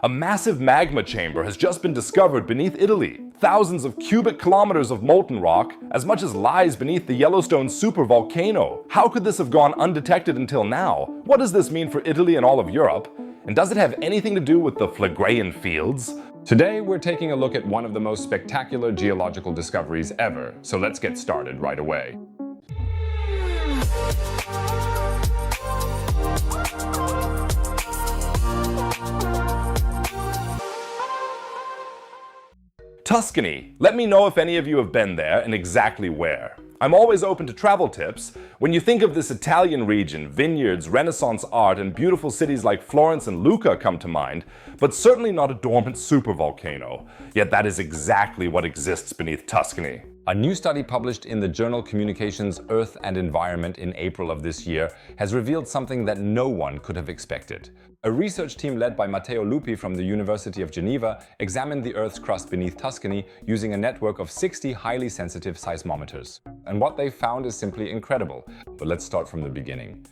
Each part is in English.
A massive magma chamber has just been discovered beneath Italy. Thousands of cubic kilometers of molten rock, as much as lies beneath the Yellowstone supervolcano. How could this have gone undetected until now? What does this mean for Italy and all of Europe? And does it have anything to do with the Phlegraean fields? Today, we're taking a look at one of the most spectacular geological discoveries ever, so let's get started right away. Tuscany. Let me know if any of you have been there and exactly where. I'm always open to travel tips. When you think of this Italian region, vineyards, Renaissance art, and beautiful cities like Florence and Lucca come to mind, but certainly not a dormant supervolcano. Yet that is exactly what exists beneath Tuscany. A new study published in the journal Communications, Earth and Environment in April of this year has revealed something that no one could have expected. A research team led by Matteo Lupi from the University of Geneva examined the Earth's crust beneath Tuscany using a network of 60 highly sensitive seismometers. And what they found is simply incredible. But let's start from the beginning.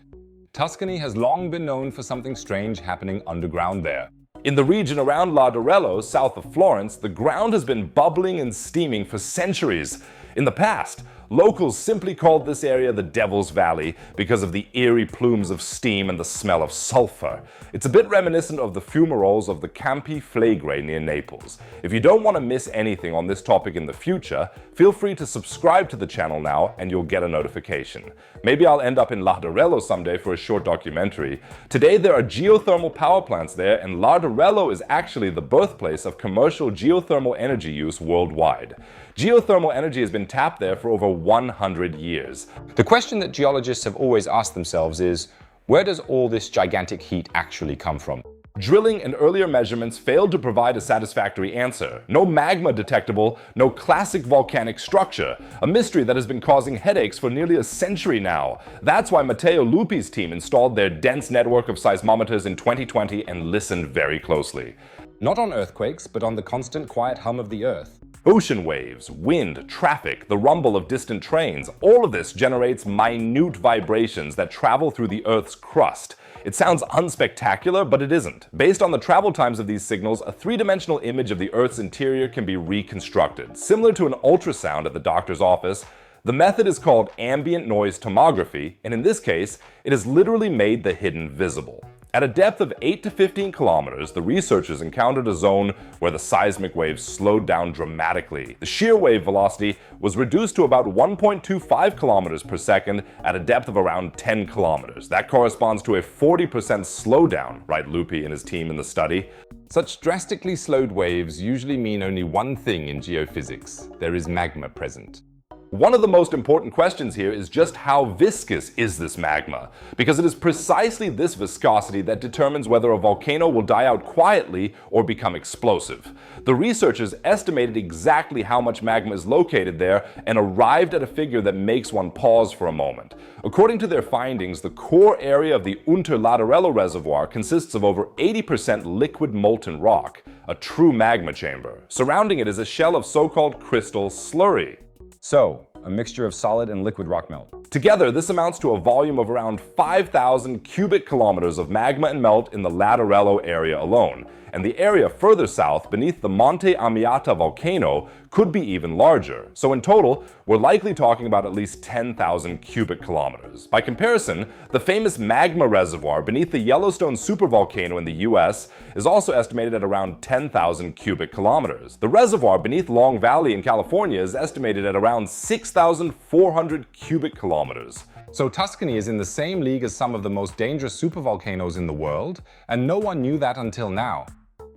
Tuscany has long been known for something strange happening underground there. In the region around Larderello, south of Florence, the ground has been bubbling and steaming for centuries. In the past, locals simply called this area the Devil's Valley because of the eerie plumes of steam and the smell of sulfur. It's a bit reminiscent of the fumaroles of the Campi Flegrei near Naples. If you don't want to miss anything on this topic in the future, feel free to subscribe to the channel now and you'll get a notification. Maybe I'll end up in Larderello someday for a short documentary. Today there are geothermal power plants there, and Larderello is actually the birthplace of commercial geothermal energy use worldwide. Geothermal energy has been tapped there for over 100 years. The question that geologists have always asked themselves is, where does all this gigantic heat actually come from? Drilling and earlier measurements failed to provide a satisfactory answer. No magma detectable, no classic volcanic structure. A mystery that has been causing headaches for nearly a century now. That's why Matteo Lupi's team installed their dense network of seismometers in 2020 and listened very closely. Not on earthquakes, but on the constant quiet hum of the Earth. Ocean waves, wind, traffic, the rumble of distant trains, all of this generates minute vibrations that travel through the Earth's crust. It sounds unspectacular, but it isn't. Based on the travel times of these signals, a three-dimensional image of the Earth's interior can be reconstructed. Similar to an ultrasound at the doctor's office, the method is called Ambient Noise Tomography, and in this case, it has literally made the hidden visible. At a depth of 8 to 15 kilometers, the researchers encountered a zone where the seismic waves slowed down dramatically. The shear wave velocity was reduced to about 1.25 kilometers per second at a depth of around 10 kilometers. That corresponds to a 40% slowdown, write Lupi and his team in the study. Such drastically slowed waves usually mean only one thing in geophysics: there is magma present. One of the most important questions here is just how viscous is this magma? Because it is precisely this viscosity that determines whether a volcano will die out quietly or become explosive. The researchers estimated exactly how much magma is located there and arrived at a figure that makes one pause for a moment. According to their findings, the core area of the Larderello reservoir consists of over 80% liquid molten rock, a true magma chamber. Surrounding it is a shell of so-called crystal slurry. So, a mixture of solid and liquid rock melt. Together, this amounts to a volume of around 5,000 cubic kilometers of magma and melt in the Larderello area alone. And the area further south, beneath the Monte Amiata volcano, could be even larger. So in total, we're likely talking about at least 10,000 cubic kilometers. By comparison, the famous Magma reservoir beneath the Yellowstone supervolcano in the US is also estimated at around 10,000 cubic kilometers. The reservoir beneath Long Valley in California is estimated at around 6,400 cubic kilometers. So Tuscany is in the same league as some of the most dangerous supervolcanoes in the world, and no one knew that until now.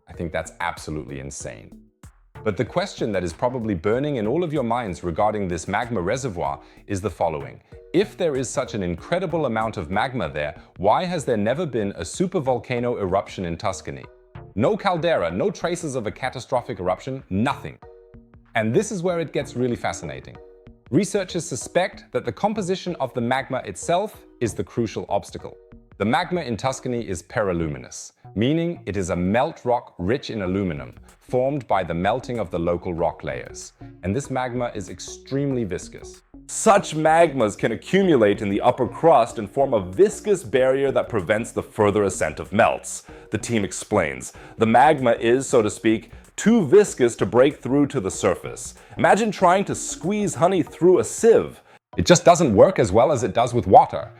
I think that's absolutely insane. But the question that is probably burning in all of your minds regarding this magma reservoir is the following. If there is such an incredible amount of magma there, why has there never been a supervolcano eruption in Tuscany? No caldera, no traces of a catastrophic eruption, nothing. And this is where it gets really fascinating. Researchers suspect that the composition of the magma itself is the crucial obstacle. The magma in Tuscany is periluminous, meaning it is a melt rock rich in aluminum, formed by the melting of the local rock layers. And this magma is extremely viscous. Such magmas can accumulate in the upper crust and form a viscous barrier that prevents the further ascent of melts. the team explains. The magma is, so to speak, too viscous to break through to the surface. Imagine trying to squeeze honey through a sieve. It just doesn't work as well as it does with water.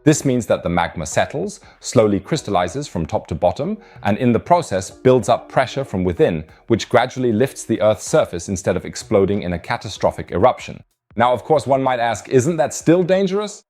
This means that the magma settles, slowly crystallizes from top to bottom, and in the process builds up pressure from within, which gradually lifts the Earth's surface instead of exploding in a catastrophic eruption. Now, of course, one might ask, isn't that still dangerous?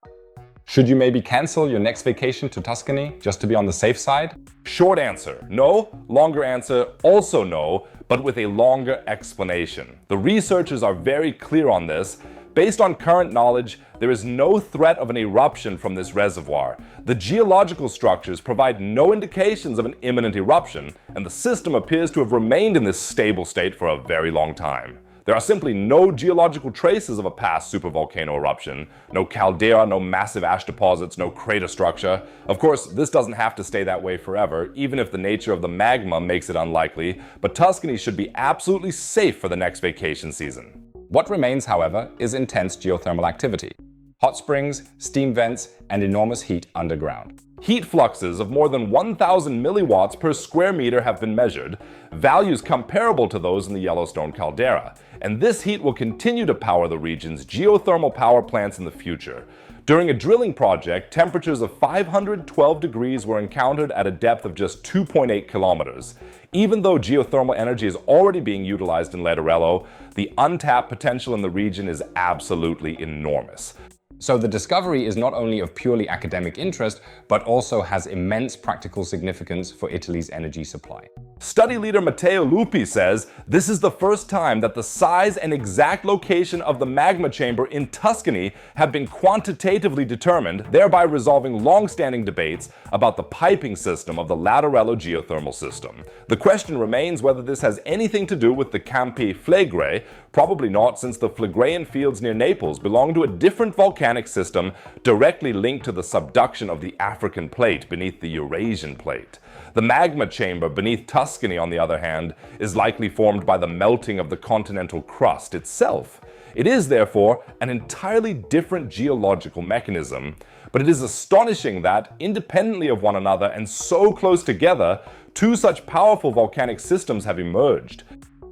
Should you maybe cancel your next vacation to Tuscany just to be on the safe side? Short answer, no. Longer answer, also no, but with a longer explanation. The researchers are very clear on this. Based on current knowledge, there is no threat of an eruption from this reservoir. The geological structures provide no indications of an imminent eruption, and the system appears to have remained in this stable state for a very long time. There are simply no geological traces of a past supervolcano eruption, no caldera, no massive ash deposits, no crater structure. Of course, this doesn't have to stay that way forever, even if the nature of the magma makes it unlikely, but Tuscany should be absolutely safe for the next vacation season. What remains, however, is intense geothermal activity. Hot springs, steam vents, and enormous heat underground. Heat fluxes of more than 1,000 milliwatts per square meter have been measured, values comparable to those in the Yellowstone caldera. And this heat will continue to power the region's geothermal power plants in the future. During a drilling project, temperatures of 512 degrees were encountered at a depth of just 2.8 kilometers. Even though geothermal energy is already being utilized in Larderello, the untapped potential in the region is absolutely enormous. So the discovery is not only of purely academic interest, but also has immense practical significance for Italy's energy supply. Study leader Matteo Lupi says this is the first time that the size and exact location of the magma chamber in Tuscany have been quantitatively determined, thereby resolving long-standing debates about the piping system of the Larderello geothermal system. The question remains whether this has anything to do with the Campi Flegrei. Probably not, since the Phlegraean fields near Naples belong to a different volcanic system directly linked to the subduction of the African plate beneath the Eurasian plate. The magma chamber beneath Tuscany, on the other hand, is likely formed by the melting of the continental crust itself. It is, therefore, an entirely different geological mechanism, but it is astonishing that, independently of one another and so close together, two such powerful volcanic systems have emerged.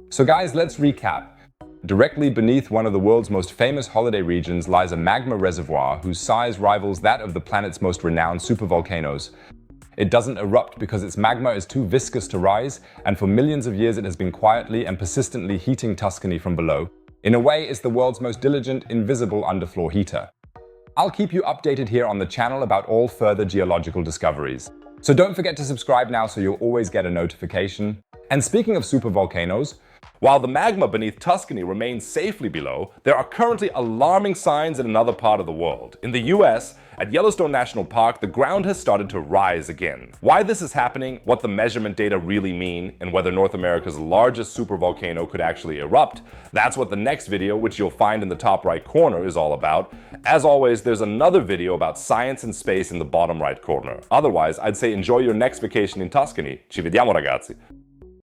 So guys, let's recap. Directly beneath one of the world's most famous holiday regions lies a magma reservoir whose size rivals that of the planet's most renowned supervolcanoes. It doesn't erupt because its magma is too viscous to rise, and for millions of years it has been quietly and persistently heating Tuscany from below. In a way, it's the world's most diligent, invisible underfloor heater. I'll keep you updated here on the channel about all further geological discoveries. So don't forget to subscribe now so you'll always get a notification. And speaking of supervolcanoes, while the magma beneath Tuscany remains safely below, there are currently alarming signs in another part of the world. In the US, at Yellowstone National Park, the ground has started to rise again. Why this is happening, what the measurement data really mean, and whether North America's largest supervolcano could actually erupt, that's what the next video, which you'll find in the top right corner, is all about. As always, there's another video about science and space in the bottom right corner. Otherwise, I'd say enjoy your next vacation in Tuscany. Ci vediamo, ragazzi!